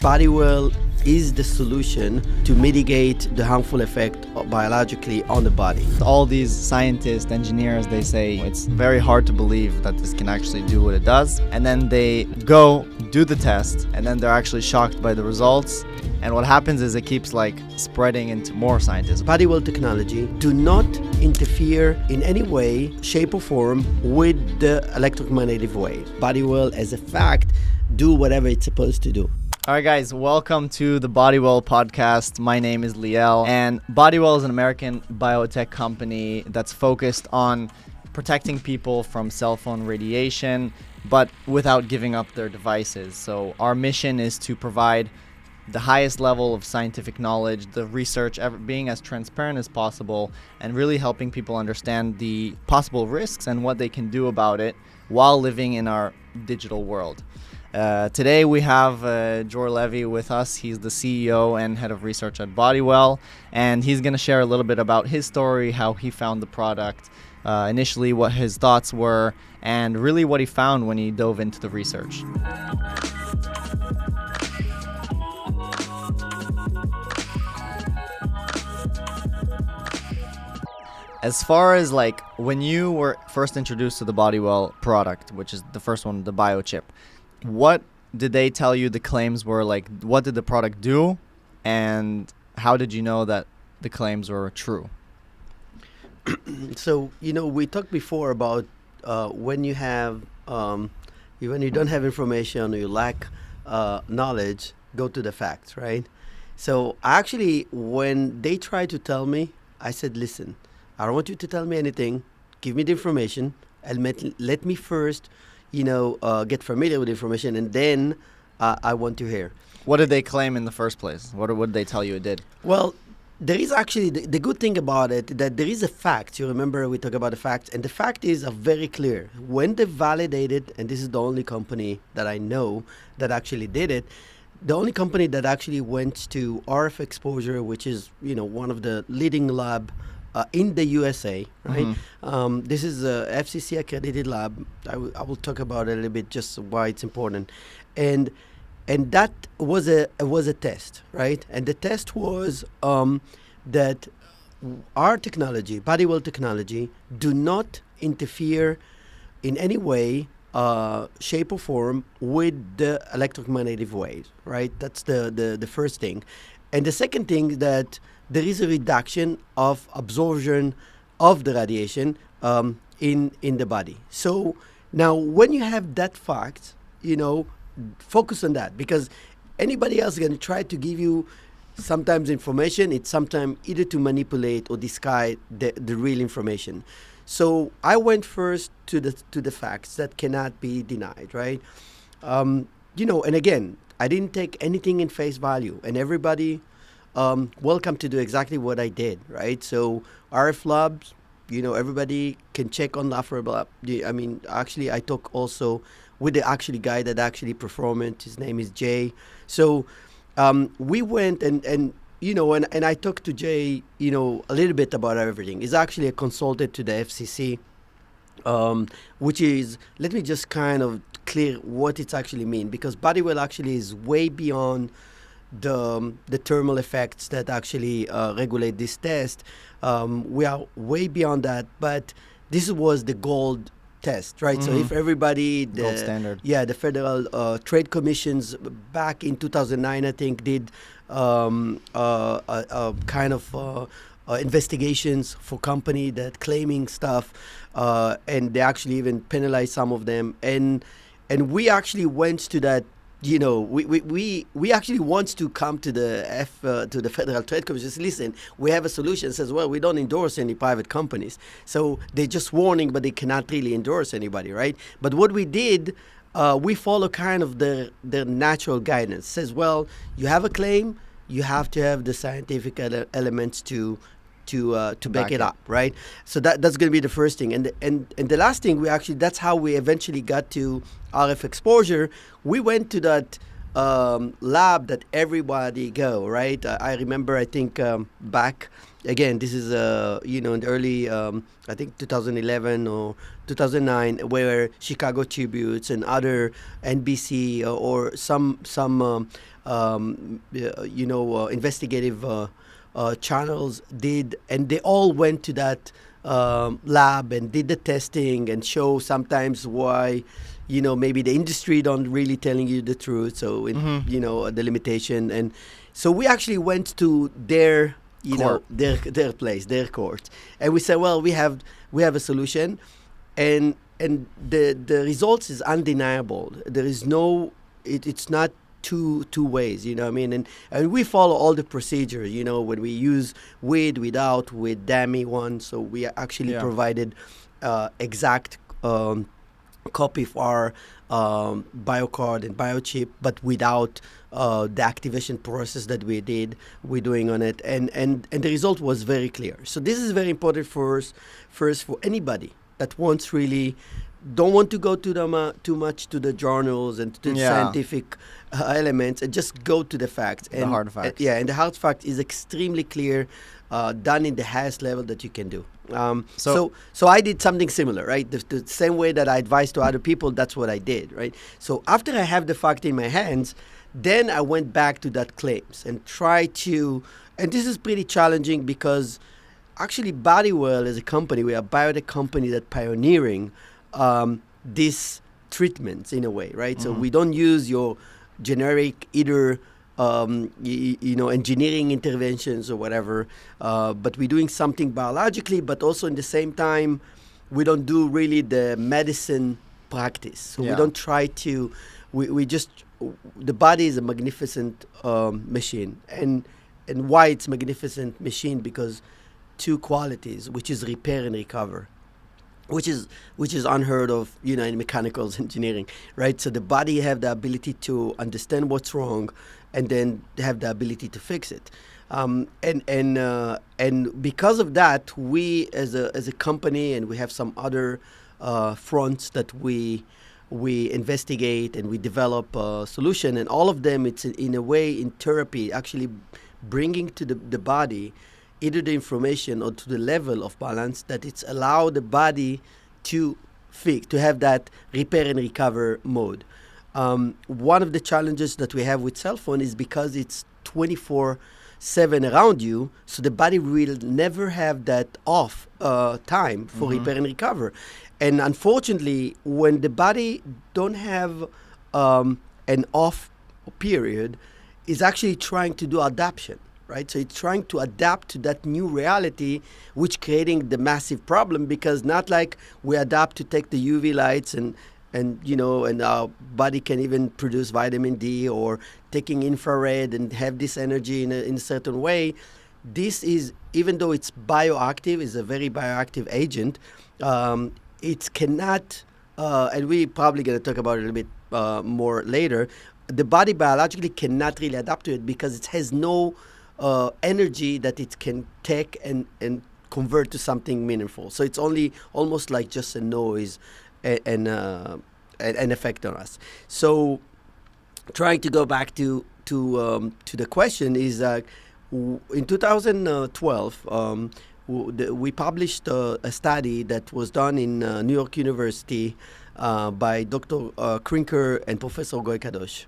Bodywell is the solution to mitigate the harmful effect biologically on the body. All these scientists, engineers, they say it's very hard to believe that this can actually do what it does. And then they go do the test, and then they're actually shocked by the results. And what happens is it keeps spreading into more scientists. Bodywell technology do not interfere in any way, shape or form with the electromagnetic wave. Bodywell, as a fact, do whatever it's supposed to do. All right, guys, welcome to the Bodywell Podcast. My name is Liel, and Bodywell is an American biotech company that's focused on protecting people from cell phone radiation, but without giving up their devices. So our mission is to provide the highest level of scientific knowledge, the research being as transparent as possible, and really helping people understand the possible risks and what they can do about it while living in our digital world. Today we have Jor Levy with us. He's the CEO and head of research at Bodywell, and he's going to share a little bit about his story, how he found the product, initially what his thoughts were, and really what he found when he dove into the research. As far as when you were first introduced to the Bodywell product, which is the first one, the biochip, what did they tell you the claims were? What did the product do, and how did you know that the claims were true? So, we talked before about when you have, when you don't have information or you lack knowledge, go to the facts, right? So actually, when they tried to tell me, I said, listen, I don't want you to tell me anything. Give me the information and let me first get familiar with the information, and then I want to hear. What did they claim in the first place? What did they tell you it did? Well, there is actually, the good thing about it, that there is a fact. You remember we talk about the facts, and the fact is very clear. When they validated, and this is the only company that I know that actually did it, the only company that actually went to RF exposure, which is, one of the leading lab in the USA, right? Mm-hmm. This is a FCC accredited lab. I will talk about it a little bit, just why it's important, and that was a test, right? And the test was that our technology, Bodywell technology, do not interfere in any way, shape or form with the electromagnetic waves, right? That's the first thing, and the second thing that there is a reduction of absorption of the radiation in the body. So now when you have that fact, focus on that, because anybody else is going to try to give you sometimes information. It's sometimes either to manipulate or disguise the real information. So I went first to the facts that cannot be denied, right? And again, I didn't take anything in face value, and everybody welcome to do exactly what I did, right? So RF labs, everybody can check on Lab. Actually, I talk also with the guy that actually performed it. His name is Jay. So we went and I talked to Jay, a little bit about everything. He's actually a consultant to the FCC, which is, let me just kind of clear what it actually means, because Bodywell actually is way beyond the thermal effects that actually regulate this test. We are way beyond that, but this was the gold test, right? Mm-hmm. So if everybody, gold standard. Yeah, the federal trade commissions back in 2009, I think, did kind of investigations for company that claiming stuff, and they actually even penalized some of them, and we actually went to that. We actually want to come to the Federal Trade Commission. Listen, we have a solution. Says, well, we don't endorse any private companies, so they're just warning, but they cannot really endorse anybody, right? But what we did, we follow kind of the natural guidance. Says, well, you have a claim, you have to have the scientific elements to back it up, right? So that's going to be the first thing, and the last thing, that's how we eventually got to RF exposure. We went to that lab that everybody go, right? I remember, I think back again, this is in the early I think 2011 or 2009, where Chicago Tributes and other NBC or some investigative channels did, and they all went to that lab and did the testing and show sometimes why, maybe the industry don't really telling you the truth. So, the limitation. And so we actually went to their, Court. their place, their court. And we said, well, we have a solution. And the results is undeniable. There is no, it's not two ways, you know what I mean? And we follow all the procedures, when we use without, with dummy one. So we actually provided exact copy of our biocard and biochip, but without the activation process that we're doing on it. And the result was very clear. So this is very important for us, first, for anybody that wants really don't want to go to the too much to the journals and to the scientific elements, and just go to the facts. The hard facts. And the hard fact is extremely clear, done in the highest level that you can do. So I did something similar, right? The same way that I advise to other people, that's what I did, right? So after I have the fact in my hands, then I went back to that claims and try to, and this is pretty challenging because actually Bodywell as a company, we are a biotech company that pioneering these treatments in a way, right? So we don't use your generic either engineering interventions or whatever, but we're doing something biologically, but also in the same time we don't do really the medicine practice. So we don't try to, we just, the body is a magnificent machine. And why it's magnificent machine? Because two qualities, which is repair and recover, which is unheard of, in mechanical engineering, right? So the body have the ability to understand what's wrong, and then have the ability to fix it. And because of that, we as a company, and we have some other fronts that we investigate and we develop a solution, and all of them, it's in a way in therapy, actually bringing to the body either the information or to the level of balance that it's allow the body to have that repair and recover mode. One of the challenges that we have with cell phone is because it's 24/7 around you, so the body will never have that off time for repair and recover. And unfortunately, when the body don't have an off period, is actually trying to do adaptation. Right, so it's trying to adapt to that new reality, which creating the massive problem, because not like we adapt to take the UV lights and our body can even produce vitamin D, or taking infrared and have this energy in a certain way. This is, even though it's bioactive, is a very bioactive agent, it cannot, and we're probably going to talk about it a little bit more later, the body biologically cannot really adapt to it because it has no energy that it can take and convert to something meaningful. So it's only almost like just a noise and an effect on us. So trying to go back to the question is in 2012 we published a study that was done in New York University by Dr. Krinker and Professor Goy Kadosh.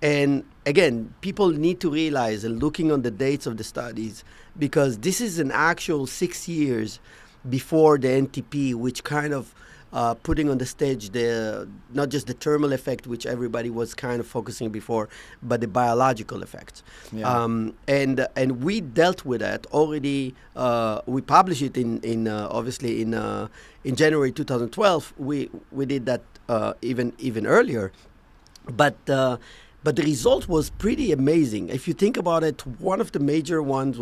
And again, people need to realize, looking on the dates of the studies, because this is an actual 6 years before the NTP, which kind of putting on the stage not just the thermal effect, which everybody was kind of focusing before, but the biological effects. Yeah. And we dealt with that already. We published it in obviously in January 2012. We did that even earlier, but the result was pretty amazing. If you think about it, one of the major ones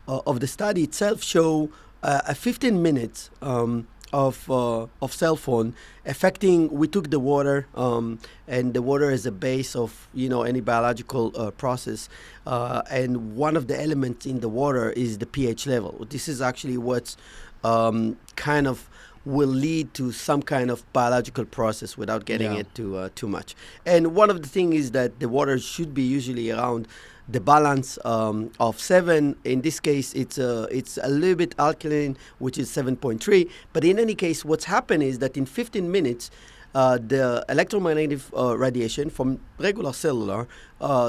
of the study itself show a 15 minutes of cell phone affecting. We took the water, and the water is a base of any biological process, and one of the elements in the water is the pH level. This is actually what's kind of will lead to some kind of biological process without getting it too much. And one of the things is that the water should be usually around the balance of 7. In this case, it's a little bit alkaline, which is 7.3. But in any case, what's happened is that in 15 minutes, the electromagnetic radiation from regular cellular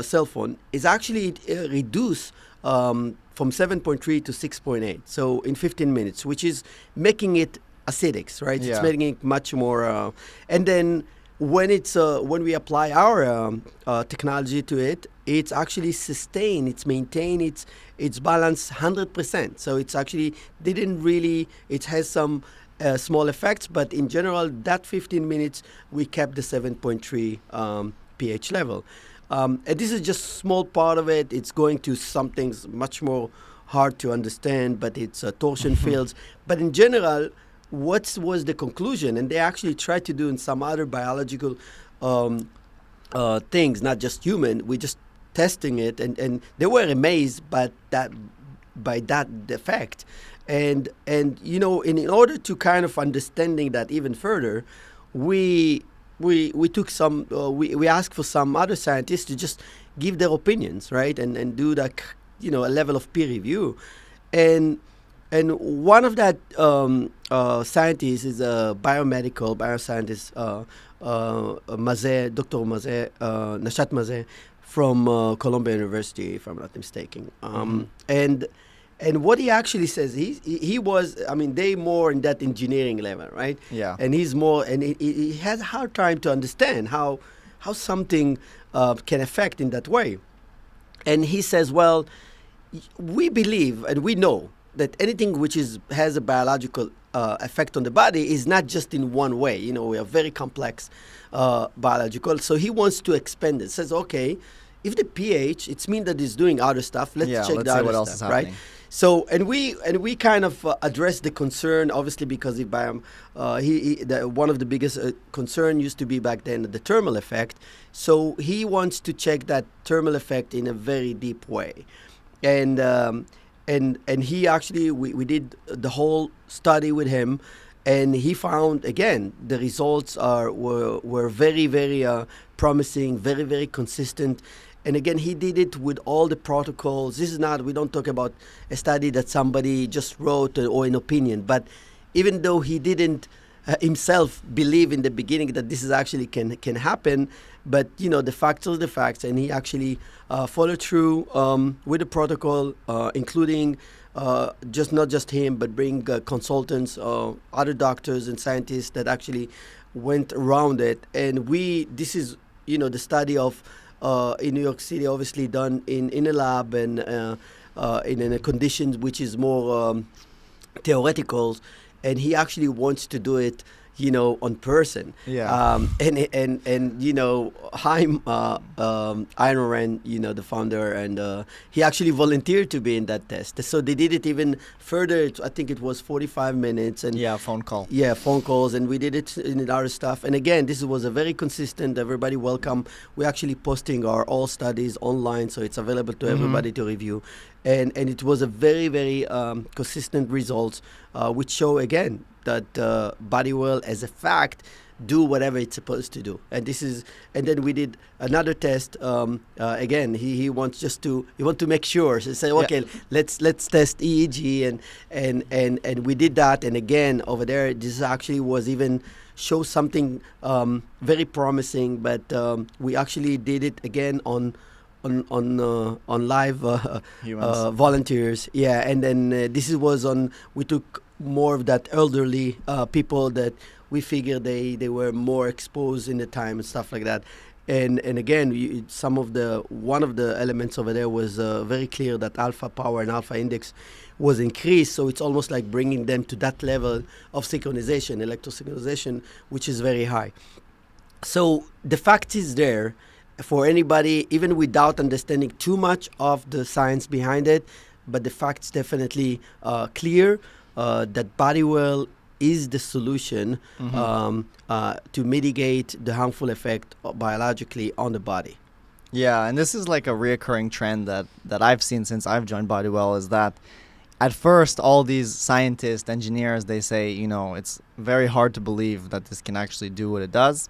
cell phone is actually reduced from 7.3 to 6.8, so in 15 minutes, which is making it acidic, right? Yeah. It's making it much more. And then when we apply our technology to it, it's actually sustain, it's maintain its balance 100%. So it's actually didn't really. It has some small effects, but in general, that 15 minutes we kept the 7.3 pH level. And this is just a small part of it. It's going to some things much more hard to understand, but it's torsion fields. But in general, what was the conclusion? And they actually tried to do in some other biological things, not just human. We just testing it, and they were amazed by that effect. And in order to kind of understanding that even further, we took some we asked for some other scientists to just give their opinions, right, and do that, a level of peer review. And one of that scientists is a bioscientist, Dr. Mazeh, Nashat Mazeh, from Columbia University, if I'm not mistaken. And what he actually says, he was, they more in that engineering level, right? Yeah. And he's more, and he has a hard time to understand how something can affect in that way. And he says, well, we believe and we know that anything which has a biological effect on the body is not just in one way. We are very complex biological. So he wants to expand it. Says, okay, if the pH, it means that it's doing other stuff. Let's check the other what else stuff, is happening. right? So and we kind of address the concern, obviously, because one of the biggest concern used to be back then the thermal effect. So he wants to check that thermal effect in a very deep way, and he actually we did the whole study with him, and he found again the results were very, very promising, very, very consistent. And again, he did it with all the protocols. We don't talk about a study that somebody just wrote or an opinion. But even though he didn't himself believe in the beginning that this is actually can happen, but the facts are the facts, and he actually followed through with the protocol, including not just him, but bring consultants, other doctors and scientists that actually went around it. And this is the study of. In New York City, obviously done in a lab and in a condition which is more theoretical, and he actually wants to do it, on person. Yeah. And Chaim Iron, the founder, and he actually volunteered to be in that test. So they did it even further. I think it was 45 minutes. And phone call. Yeah, phone calls, and we did it in our stuff. And again, this was a very consistent. Everybody welcome. We're actually posting our all studies online, so it's available to everybody to review. And it was a very, very consistent results, which show again that Bodywell, as a fact, do whatever it's supposed to do. And then we did another test. Again, he wants to make sure. So he said, okay, let's test EEG, and we did that. And again, over there, this actually was even show something very promising. But we actually did it again on live volunteers. Yeah, and then we took more of that elderly people that we figured they were more exposed in the time and stuff like that. And again, one of the elements over there was very clear that alpha power and alpha index was increased. So it's almost like bringing them to that level of synchronization, electrosynchronization, which is very high. So the fact is there for anybody, even without understanding too much of the science behind it, but the fact's definitely clear that Bodywell is the solution to mitigate the harmful effect biologically on the body. Yeah, and this is like a reoccurring trend that I've seen since I've joined Bodywell, is that at first all these scientists, engineers, they say, it's very hard to believe that this can actually do what it does.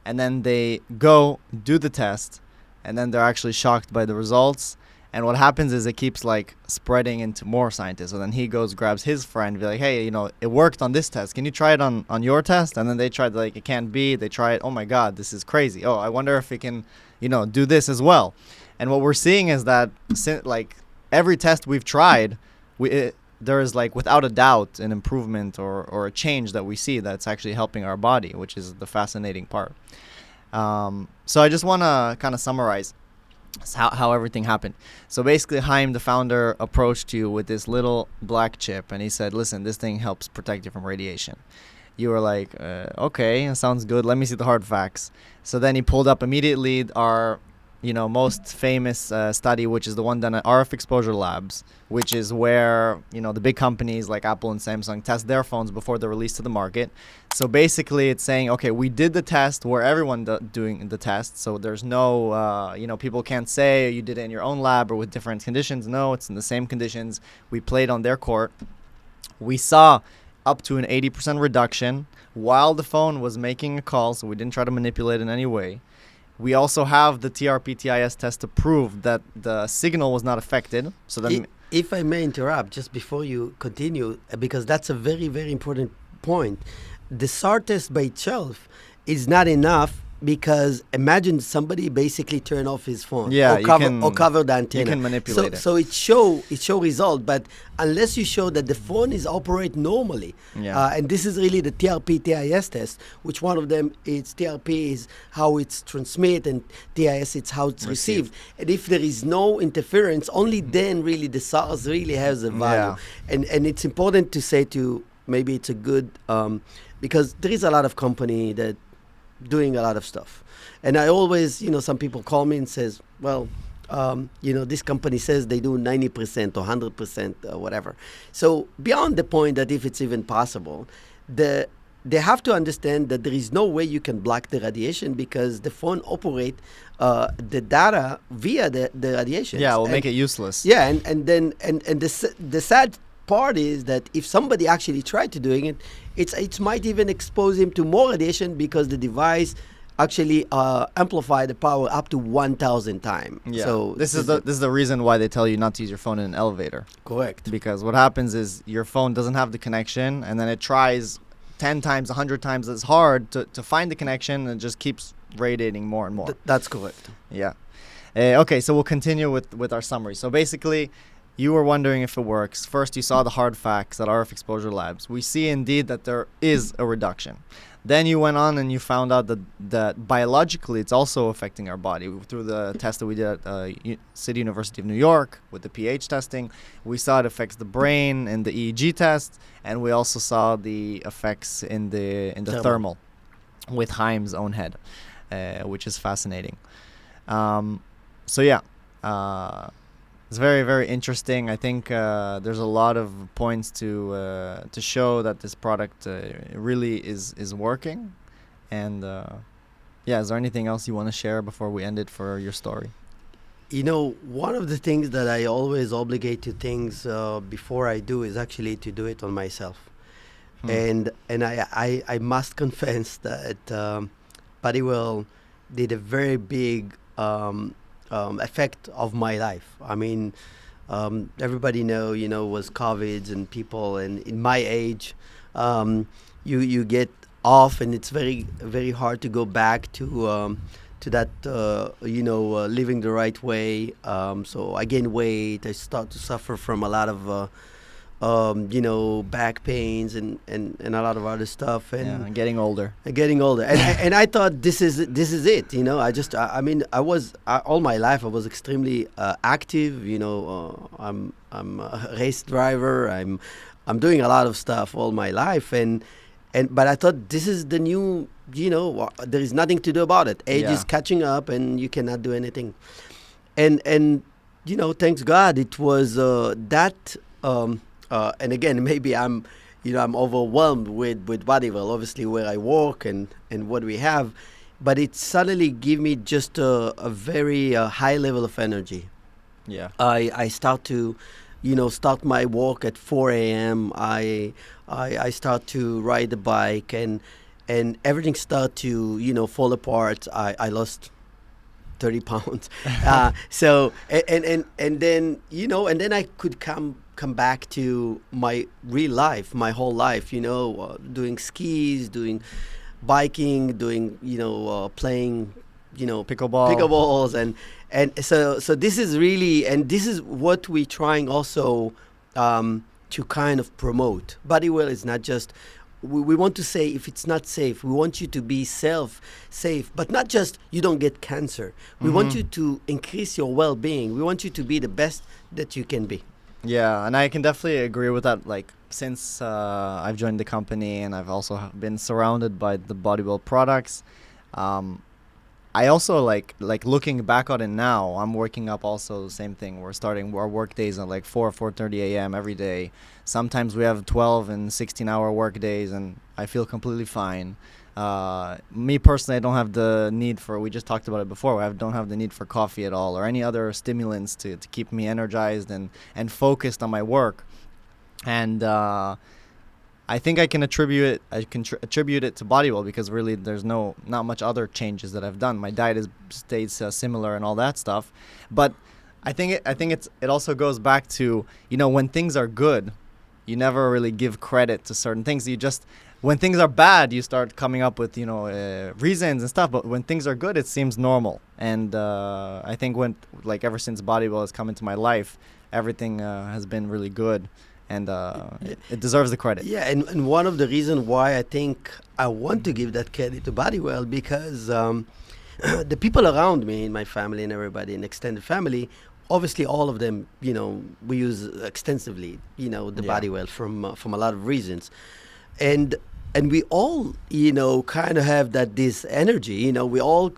And then they go do the test, and then they're actually shocked by the results. And what happens is it keeps like spreading into more scientists. So then he goes, grabs his friend, be like, hey, you know, it worked on this test. Can you try it on your test? And then they tried, like, it can't be. They try it. Oh my God, this is crazy. Oh, I wonder if it can, you know, do this as well. And what we're seeing is that like every test we've tried, there is like without a doubt an improvement or a change that we see that's actually helping our body, which is the fascinating part. So I just want to kind of summarize how everything happened. So basically, Chaim, the founder, approached you with this little black chip, and he said, listen, this thing helps protect you from radiation. You were like, okay, sounds good. Let me see the hard facts. So then he pulled up immediately our, you know, most famous study, which is the one done at RF Exposure Labs, which is where, you know, the big companies like Apple and Samsung test their phones before they're released to the market. So basically it's saying, okay, we did the test where everyone doing the test. So there's no, you know, people can't say you did it in your own lab or with different conditions. No, it's in the same conditions. We played on their court. We saw up to an 80% reduction while the phone was making a call. So we didn't try to manipulate in any way. We also have the TRPTIS test to prove that the signal was not affected. So then, if I may interrupt, just before you continue, because that's a very, very important point. The SAR test by itself is not enough, because imagine somebody basically turn off his phone, yeah, or cover the antenna. You can manipulate it. So it show result, but unless you show that the phone is operate normally, and this is really the TRP-TIS test, which one of them is TRP is how it's transmit, and TIS it's how it's received. And if there is no interference, only then really the SARS really has a value. And it's important to say maybe it's a good because there is a lot of company that doing a lot of stuff, and I always, you know, some people call me and says, well, you know, this company says they do 90% or 100% or whatever. So beyond the point that if it's even possible, they have to understand that there is no way you can block the radiation, because the phone operate the data via the radiation. Yeah, we'll make it useless. Yeah, and then the sad part is that if somebody actually tried to doing it, it might even expose him to more radiation, because the device actually amplify the power up to 1,000 times. Yeah. So this is the reason why they tell you not to use your phone in an elevator. Correct. Because what happens is your phone doesn't have the connection, and then it tries 10 times, 100 times as hard to find the connection, and it just keeps radiating more and more. That's correct. Yeah. Okay, so we'll continue with our summary. So basically, you were wondering if it works. First, you saw the hard facts at RF Exposure Labs. We see indeed that there is a reduction. Then you went on and you found out that biologically it's also affecting our body. Through the test that we did at City University of New York with the pH testing, we saw it affects the brain in the EEG test, and we also saw the effects in the thermal with Chaim's own head, which is fascinating. So yeah. It's very, very interesting. I think there's a lot of points to show that this product really is working. And is there anything else you want to share before we end it for your story? You know, one of the things that I always obligate to things before I do is actually to do it on myself. And I must confess that Bodywell did a very big effect of my life. I mean, everybody was COVID and people, and in my age, you get off, and it's very, very hard to go back to that, living the right way. So I gain weight. I start to suffer from a lot of back pains and a lot of other stuff, and getting older. And I thought this is it. I was all my life I was extremely active. I'm a race driver. I'm doing a lot of stuff all my life, but I thought this is the new. There is nothing to do about it. Age is catching up, and you cannot do anything. And thanks God it was that. And again, maybe I'm overwhelmed with Bodywell, obviously where I work and what we have, but it suddenly gave me just a very high level of energy. Yeah. I start to, start my work at 4 a.m. I start to ride the bike, and everything start to, fall apart. I lost 30 pounds. So and then and then I could come back to my real life, my whole life, doing skis, doing biking, doing playing pickleballs, and so this is really, and this is what we're trying also to kind of promote. Bodywell is not just, we want to say, if it's not safe, we want you to be safe, but not just you don't get cancer. We want you to increase your well-being. We want you to be the best that you can be. Yeah, and I can definitely agree with that. Like, since I've joined the company and I've also been surrounded by the Bodywell products, I also like looking back on it now. I'm working up also the same thing. We're starting our work days at like 4:30 a.m. every day. Sometimes we have 12 and 16-hour work days, and I feel completely fine. Me personally, I don't have the need for, we just talked about it before, I don't have the need for coffee at all or any other stimulants to keep me energized and focused on my work. And I think I can attribute it to Bodywell, because really there's not much other changes that I've done. My diet stays similar and all that stuff. But I think it also goes back to, when things are good, you never really give credit to certain things. You just, when things are bad, you start coming up with, reasons and stuff. But when things are good, it seems normal. And I think ever since Bodywell has come into my life, everything has been really good. And it deserves the credit. Yeah, and one of the reasons why I think I want to give that credit to Bodywell, because the people around me, in my family and everybody in extended family, obviously all of them, we use extensively, the Bodywell from a lot of reasons. And we all, kind of have this energy, we all,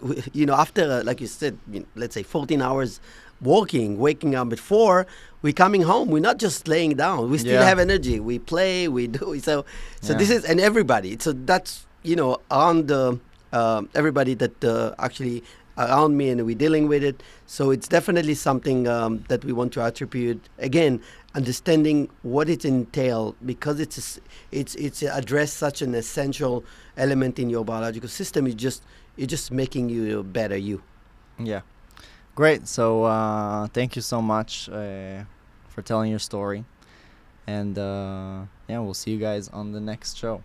after, like you said, let's say 14 hours waking up at 4, we're coming home. We're not just laying down. We still have energy. We play, we do. So this is, and everybody. So that's, around everybody that actually around me, and we're dealing with it. So it's definitely something that we want to attribute, again, understanding what it entails, because it's address such an essential element in your biological system. It's just making you better you. Yeah. Great. So thank you so much for telling your story. And we'll see you guys on the next show.